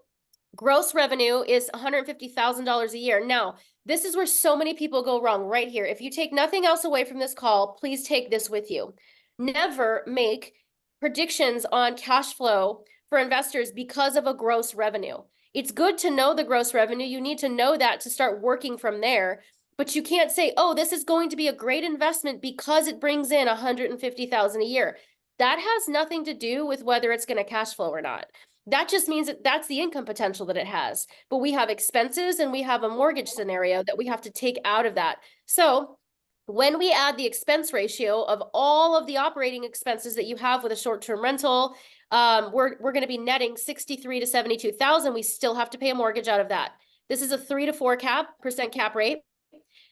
gross revenue is $150,000 a year. Now, this is where so many people go wrong right here. If you take nothing else away from this call, please take this with you. Never make predictions on cash flow for investors because of a gross revenue. It's good to know the gross revenue. You need to know that to start working from there. But you can't say, oh, this is going to be a great investment because it brings in $150,000 a year. That has nothing to do with whether it's going to cash flow or not. That just means that that's the income potential that it has. But we have expenses and we have a mortgage scenario that we have to take out of that. So when we add the expense ratio of all of the operating expenses that you have with a short-term rental, we're going to be netting 63 to 72,000. We still have to pay a mortgage out of that. This is a 3 to 4% cap rate.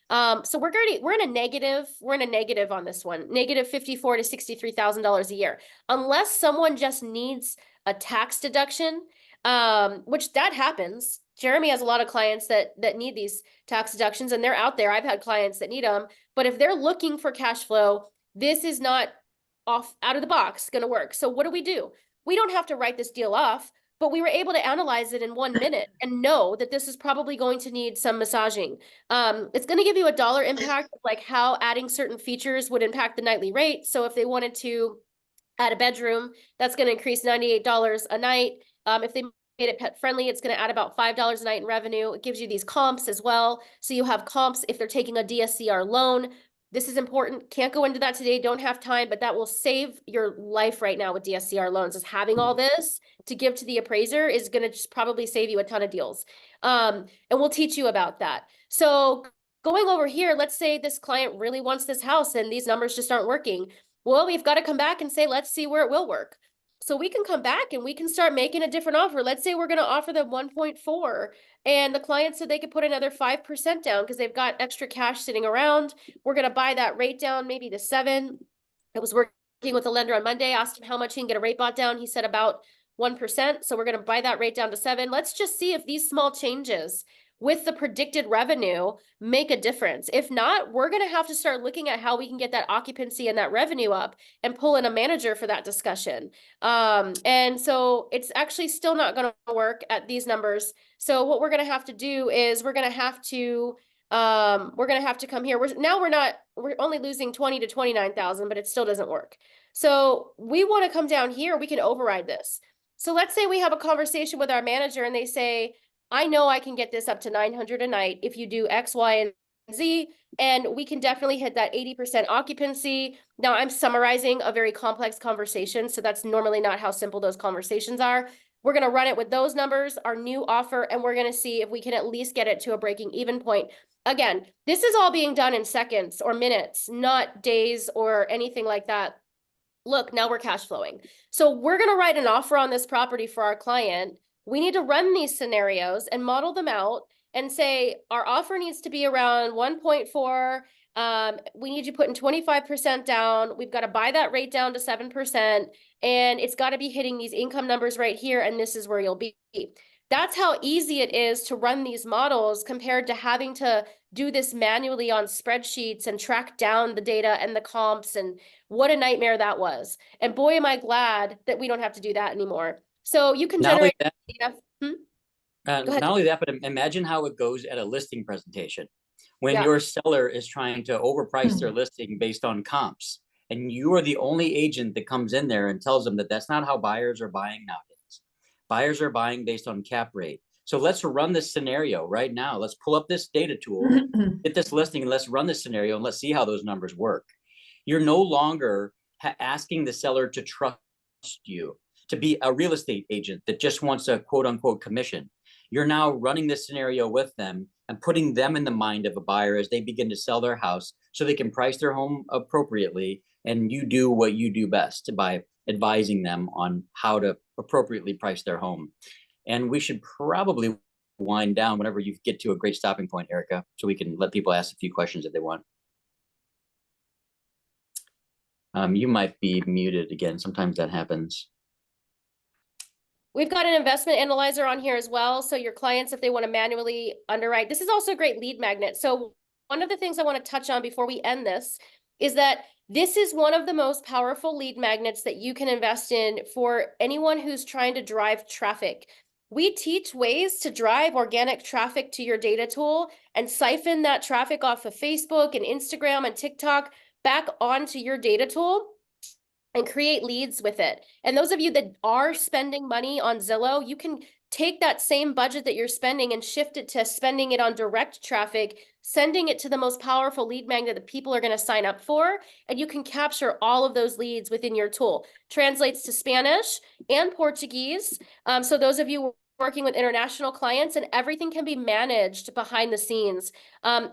So we're in a negative on this one, negative $54,000 to $63,000 a year, unless someone just needs a tax deduction, which that happens. Jeremy has a lot of clients that need these tax deductions, and they're out there. I've had clients that need them, but if they're looking for cash flow, this is not out of the box going to work. So what do? We don't have to write this deal off, but we were able to analyze it in 1 minute and know that this is probably going to need some massaging. It's going to give you a dollar impact, like how adding certain features would impact the nightly rate. So if they wanted to add a bedroom, that's going to increase $98 a night. If they made it pet friendly, it's going to add about $5 a night in revenue. It gives you these comps as well. So you have comps if they're taking a DSCR loan. This is important. Can't go into that today. Don't have time, but that will save your life right now with DSCR loans. Is having all this to give to the appraiser is going to just probably save you a ton of deals. And we'll teach you about that. So going over here, let's say this client really wants this house and these numbers just aren't working. Well, we've got to come back and say, let's see where it will work. So we can come back and we can start making a different offer. Let's say we're going to offer them 1.4 and the client said they could put another 5% down because they've got extra cash sitting around. We're going to buy that rate down maybe to 7. I was working with a lender on Monday, asked him how much he can get a rate bought down. He said about 1%. So we're going to buy that rate down to 7. Let's just see if these small changes with the predicted revenue make a difference. If not, we're going to have to start looking at how we can get that occupancy and that revenue up and pull in a manager for that discussion. And so it's actually still not going to work at these numbers. So what we're going to have to do is we're going to have to come here. We're only losing 20 to 29,000, but it still doesn't work. So we want to come down here. We can override this. So let's say we have a conversation with our manager and they say, I know I can get this up to 900 a night if you do X, Y, and Z, and we can definitely hit that 80% occupancy. Now I'm summarizing a very complex conversation, so that's normally not how simple those conversations are. We're going to run it with those numbers, our new offer, and we're going to see if we can at least get it to a breaking even point. Again, this is all being done in seconds or minutes, not days or anything like that. Look, now we're cash flowing. So we're going to write an offer on this property for our client. We need to run these scenarios and model them out and say, our offer needs to be around 1.4. We need you putting 25% down. We've got to buy that rate down to 7%. And it's got to be hitting these income numbers right here. And this is where you'll be. That's how easy it is to run these models compared to having to do this manually on spreadsheets and track down the data and the comps. And what a nightmare that was. And boy, am I glad that we don't have to do that anymore. So you can generate data. Not only that, but imagine how it goes at a listing presentation. When your seller is trying to overprice their listing based on comps, and you are the only agent that comes in there and tells them that that's not how buyers are buying nowadays. Buyers are buying based on cap rate. So let's run this scenario right now. Let's pull up this data tool, get this listing, and let's run this scenario and let's see how those numbers work. You're no longer asking the seller to trust you, to be a real estate agent that just wants a quote unquote commission. You're now running this scenario with them and putting them in the mind of a buyer as they begin to sell their house so they can price their home appropriately. And you do what you do best by advising them on how to appropriately price their home. And we should probably wind down whenever you get to a great stopping point, Erica, so we can let people ask a few questions if they want. You might be muted again. Sometimes that happens. We've got an investment analyzer on here as well. So your clients, if they want to manually underwrite, this is also a great lead magnet. So one of the things I want to touch on before we end this is that this is one of the most powerful lead magnets that you can invest in for anyone who's trying to drive traffic. We teach ways to drive organic traffic to your data tool and siphon that traffic off of Facebook and Instagram and TikTok back onto your data tool and create leads with it. And those of you that are spending money on Zillow, you can take that same budget that you're spending and shift it to spending it on direct traffic, sending it to the most powerful lead magnet that people are going to sign up for, and you can capture all of those leads within your tool. Translates to Spanish and Portuguese. So those of you working with international clients, and everything can be managed behind the scenes.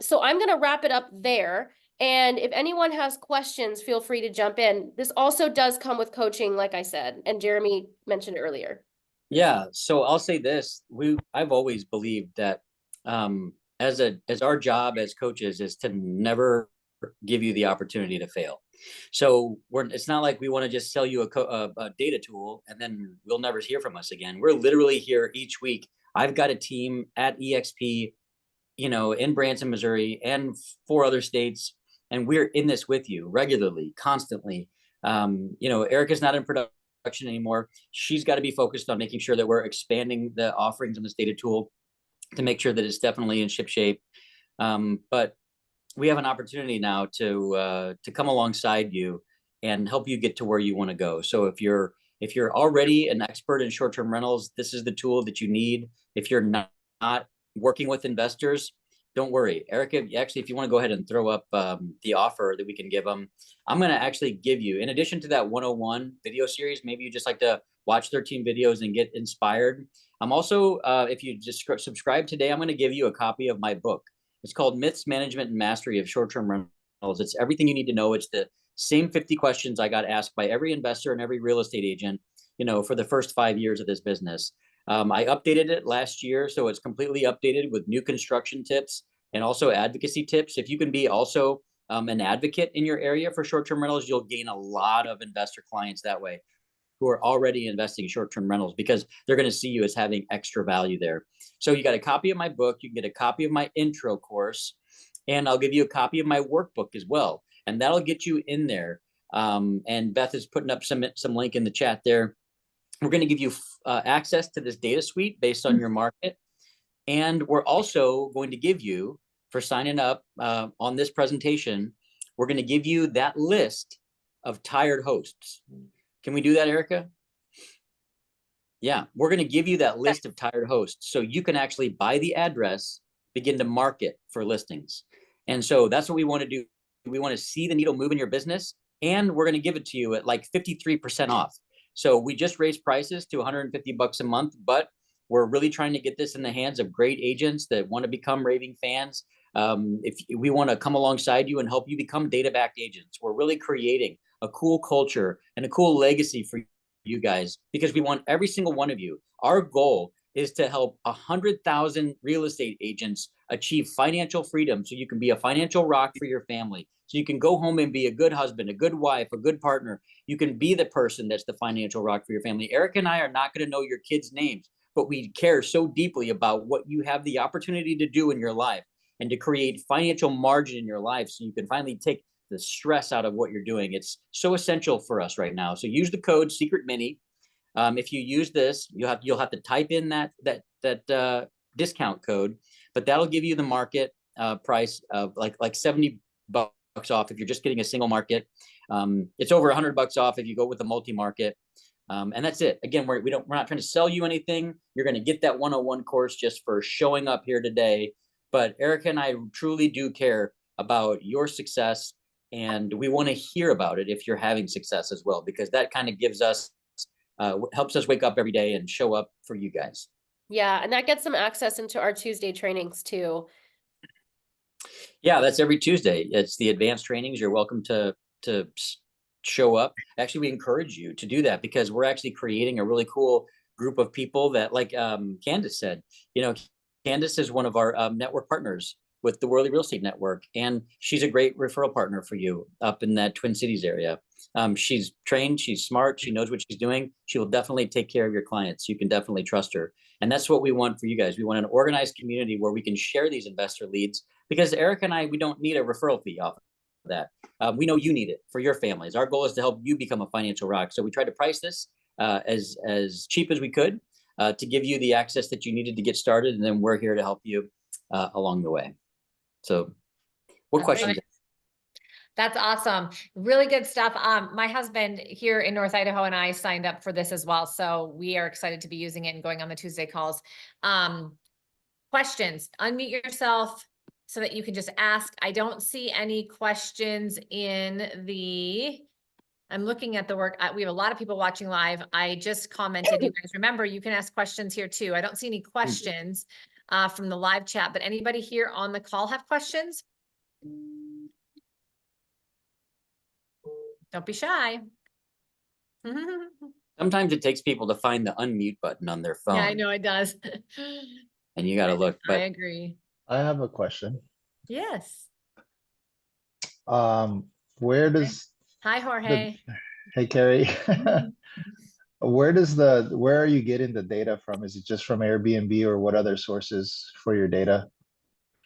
So I'm going to wrap it up there. And if anyone has questions, feel free to jump in. This also does come with coaching, like I said, and Jeremy mentioned earlier. Yeah, so I'll say this: I've always believed that as our job as coaches is to never give you the opportunity to fail. So it's not like we want to just sell you a data tool and then we'll never hear from us again. We're literally here each week. I've got a team at EXP, in Branson, Missouri, and 4 other states, and we're in this with you regularly, constantly. Erica's not in production anymore. She's got to be focused on making sure that we're expanding the offerings on this data tool to make sure that it's definitely in ship shape. But we have an opportunity now to come alongside you and help you get to where you want to go. So if you're already an expert in short-term rentals, this is the tool that you need. If you're not working with investors, don't worry. Erica, actually, if you want to go ahead and throw up the offer that we can give them, I'm going to actually give you, in addition to that 101 video series, maybe you just like to watch 13 videos and get inspired. I'm also, if you just subscribe today, I'm going to give you a copy of my book. It's called Myths, Management, and Mastery of Short-Term Rentals. It's everything you need to know. It's the same 50 questions I got asked by every investor and every real estate agent, for the first 5 years of this business. I updated it last year, so it's completely updated with new construction tips and also advocacy tips. If you can be also an advocate in your area for short-term rentals, you'll gain a lot of investor clients that way who are already investing in short-term rentals because they're going to see you as having extra value there. So you got a copy of my book, you can get a copy of my intro course, and I'll give you a copy of my workbook as well. And that'll get you in there. And Beth is putting up some link in the chat there. We're going to give you access to this data suite based on your market. And we're also going to give you, for signing up on this presentation, we're going to give you that list of tired hosts. Can we do that, Erica? Yeah, we're going to give you that list of tired hosts so you can actually buy the address, begin to market for listings. And so that's what we want to do. We want to see the needle move in your business, and we're going to give it to you at like 53% off. So we just raised prices to $150 a month, but we're really trying to get this in the hands of great agents that want to become raving fans. If we want to come alongside you and help you become data-backed agents, we're really creating a cool culture and a cool legacy for you guys because we want every single one of you. Our goal is to help 100,000 real estate agents achieve financial freedom so you can be a financial rock for your family. So you can go home and be a good husband, a good wife, a good partner. You can be the person that's the financial rock for your family. Eric and I are not going to know your kids' names, but we care so deeply about what you have the opportunity to do in your life and to create financial margin in your life so you can finally take the stress out of what you're doing. It's so essential for us right now. So use the code SecretMini. If you use this, you'll have to type in that discount code, but that'll give you the market price of like $70 off if you're just getting a single market. It's over $100 off if you go with the multi-market. And that's it. Again, we're not trying to sell you anything. You're going to get that 101 course just for showing up here today. But Erica and I truly do care about your success, and we want to hear about it if you're having success as well, because that kind of gives us, helps us wake up every day and show up for you guys. Yeah, and that gets them access into our Tuesday trainings too. Yeah, that's every Tuesday. It's the advanced trainings. You're welcome to show up. Actually, we encourage you to do that because we're actually creating a really cool group of people that, like Candace said, Candace is one of our network partners with the Worldly Real Estate Network, and she's a great referral partner for you up in that Twin Cities area. She's trained, she's smart, she knows what she's doing. She will definitely take care of your clients. You can definitely trust her. And that's what we want for you guys. We want an organized community where we can share these investor leads, because Erica and I, we don't need a referral fee off of that. We know you need it for your families. Our goal is to help you become a financial rock. So we tried to price this as cheap as we could to give you the access that you needed to get started. And then we're here to help you along the way. So what questions? That's awesome. Really good stuff. My husband here in North Idaho and I signed up for this as well. So we are excited to be using it and going on the Tuesday calls. Questions, unmute yourself so that you can just ask. I don't see any questions I'm looking at the work. We have a lot of people watching live. I just commented, you guys remember, you can ask questions here too. I don't see any questions from the live chat, but anybody here on the call have questions? Don't be shy. Sometimes it takes people to find the unmute button on their phone. Yeah, I know it does. And you got to look. I But agree. I have a question. Yes. Where does Hi, Jorge. hey Cari, where are you getting the data from? Is it just from Airbnb, or what other sources for your data?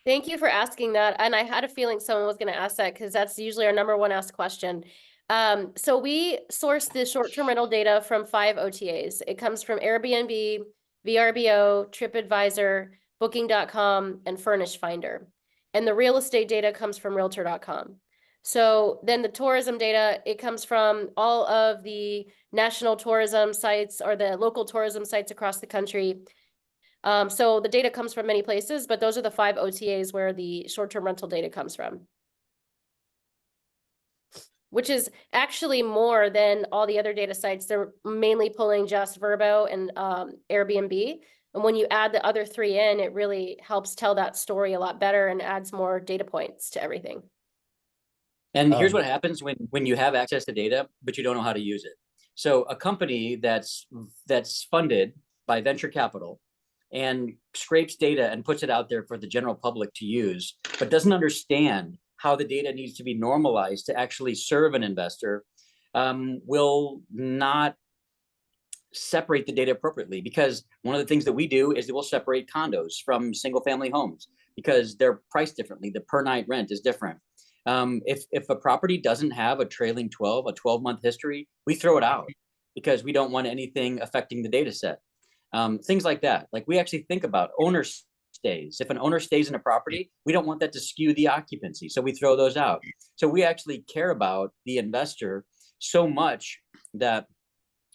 Thank you for asking that. And I had a feeling someone was going to ask that because that's usually our number one asked question. So we source the short-term rental data from 5 OTAs. It comes from Airbnb, VRBO, TripAdvisor, Booking.com, and Furnish Finder. And the real estate data comes from Realtor.com. So then the tourism data, it comes from all of the national tourism sites or the local tourism sites across the country. So the data comes from many places, but those are the 5 OTAs where the short-term rental data comes from, which is actually more than all the other data sites. They're mainly pulling just Vrbo and Airbnb. And when you add the other 3 in, it really helps tell that story a lot better and adds more data points to everything. And here's what happens when you have access to data, but you don't know how to use it. So a company that's funded by venture capital and scrapes data and puts it out there for the general public to use, but doesn't understand how the data needs to be normalized to actually serve an investor, will not separate the data appropriately. Because one of the things that we do is that we'll separate condos from single family homes because they're priced differently. The per night rent is different. If a property doesn't have a trailing 12-month history, we throw it out because we don't want anything affecting the data set. Things like that. Like, we actually think about owner stays. If an owner stays in a property, we don't want that to skew the occupancy. So we throw those out. So we actually care about the investor so much that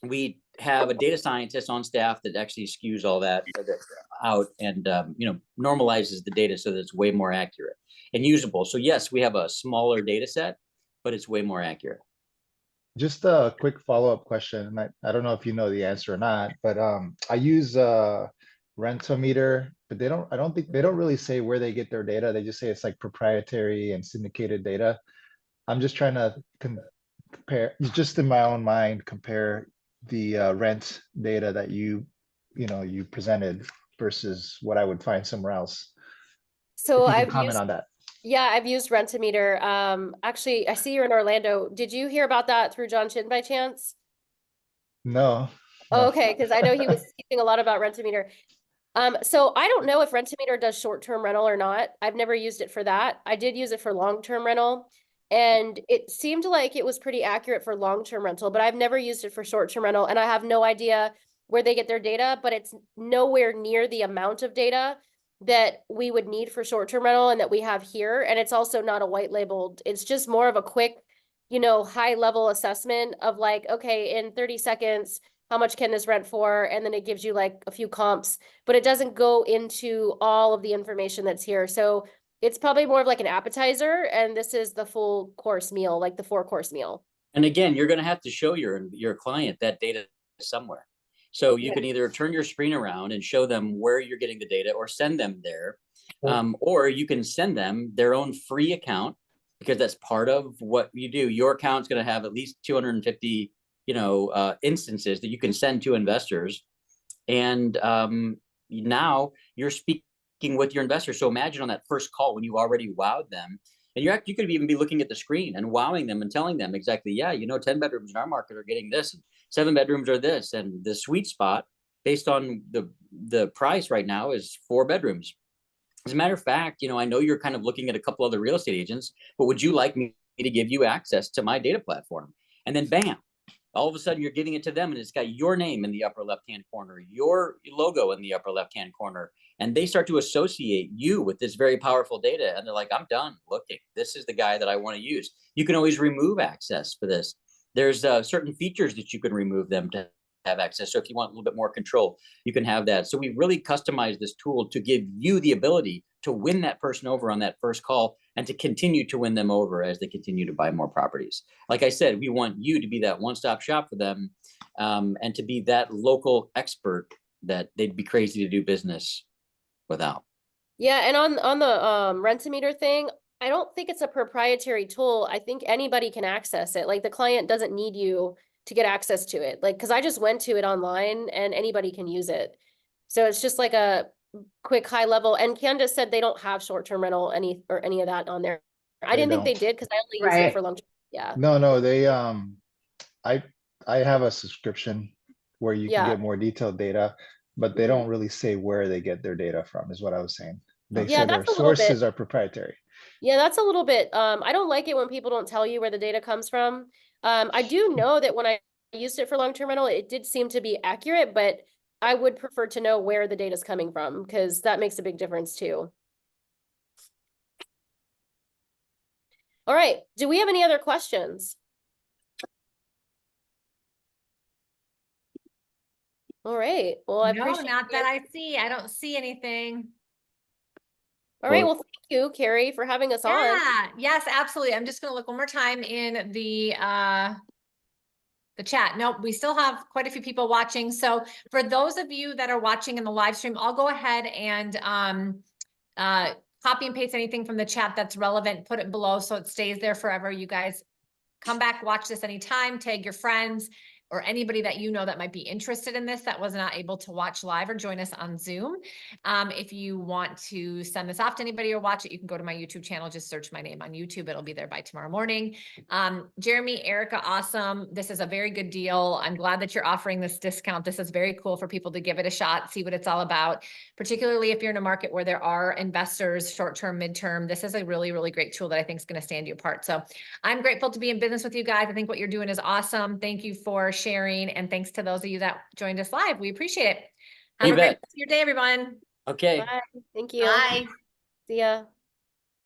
we have a data scientist on staff that actually skews all that out and normalizes the data so that it's way more accurate and usable. So yes, we have a smaller data set, but it's way more accurate. Just a quick follow-up question. And I don't know if you know the answer or not, but I use Rentometer, but they don't really say where they get their data. They just say it's like proprietary and syndicated data. I'm just trying to compare, just in my own mind, compare the rent data that you presented versus what I would find somewhere else. So I've comment on that. Yeah, I've used Rentometer. Actually, I see you're in Orlando. Did you hear about that through John Chin by chance? No. Oh, okay, because I know he was speaking a lot about Rentometer. So I don't know if Rentometer does short-term rental or not. I've never used it for that. I did use it for long-term rental, and it seemed like it was pretty accurate for long-term rental, but I've never used it for short-term rental, and I have no idea where they get their data, but it's nowhere near the amount of data that we would need for short-term rental and that we have here. And it's also not a white labeled, it's just more of a quick, high level assessment of like, okay, in 30 seconds, how much can this rent for? And then it gives you like a few comps, but it doesn't go into all of the information that's here. So it's probably more of like an appetizer, and this is the full course meal, like the 4-course meal. And again, you're going to have to show your client that data somewhere. So you Yeah. can either turn your screen around and show them where you're getting the data, or send them there. Or you can send them their own free account, because that's part of what you do. Your account's going to have at least 250, instances that you can send to investors. And now you're speaking with your investors. So imagine on that first call when you already wowed them, and you could even be looking at the screen and wowing them and telling them exactly, yeah, 10 bedrooms in our market are getting this, and 7 bedrooms are this, and the sweet spot based on the price right now is 4 bedrooms. As a matter of fact, I know you're kind of looking at a couple other real estate agents, but would you like me to give you access to my data platform? And then bam, all of a sudden you're giving it to them, and it's got your name in the upper left-hand corner, your logo in the upper left-hand corner, and they start to associate you with this very powerful data. And they're like, I'm done looking. This is the guy that I want to use. You can always remove access for this. There's certain features that you can remove them to have access. So if you want a little bit more control, you can have that. So we really customized this tool to give you the ability to win that person over on that first call, and to continue to win them over as they continue to buy more properties. Like I said, we want you to be that one-stop shop for them, and to be that local expert that they'd be crazy to do business without. Yeah, and on the Rent-A-Meter thing, I don't think it's a proprietary tool. I think anybody can access it. Like the client doesn't need you to get access to it. Like, because I just went to it online and anybody can use it. So it's just like a quick high level. And Candace said they don't have short-term rental any of that on there. I didn't think they did because I only used it Right. for long. Yeah. No, they, I have a subscription where you can Yeah. get more detailed data, but they Mhm. don't really say where they get their data from, is what I was saying. They Okay. Yeah, say their that's a little bit. sources are proprietary. Yeah, that's a little bit, I don't like it when people don't tell you where the data comes from. I do know that when I used it for long-term rental, it did seem to be accurate, but I would prefer to know where the data is coming from, because that makes a big difference too. All right, do we have any other questions? All right, well, I No, appreciate not it. that I see. I don't see anything. All right, well, thank you, Cari, for having us on. Yeah, yes, absolutely. I'm just gonna look one more time in the chat. Nope, we still have quite a few people watching. So for those of you that are watching in the live stream, I'll go ahead and copy and paste anything from the chat that's relevant, put it below so it stays there forever. You guys come back, watch this anytime, tag your friends or anybody that you know that might be interested in this that was not able to watch live or join us on Zoom. If you want to send this off to anybody or watch it, you can go to my YouTube channel, just search my name on YouTube. It'll be there by tomorrow morning. Jeremy, Erica, awesome. This is a very good deal. I'm glad that you're offering this discount. This is very cool for people to give it a shot, see what it's all about, particularly if you're in a market where there are investors, short-term, mid-term. This is a really, really great tool that I think is going to stand you apart. So I'm grateful to be in business with you guys. I think what you're doing is awesome. Thank you for sharing. And thanks to those of you that joined us live. We appreciate it. Have You a great bet. rest of your day, everyone. Okay. Bye, thank you. Bye. See ya.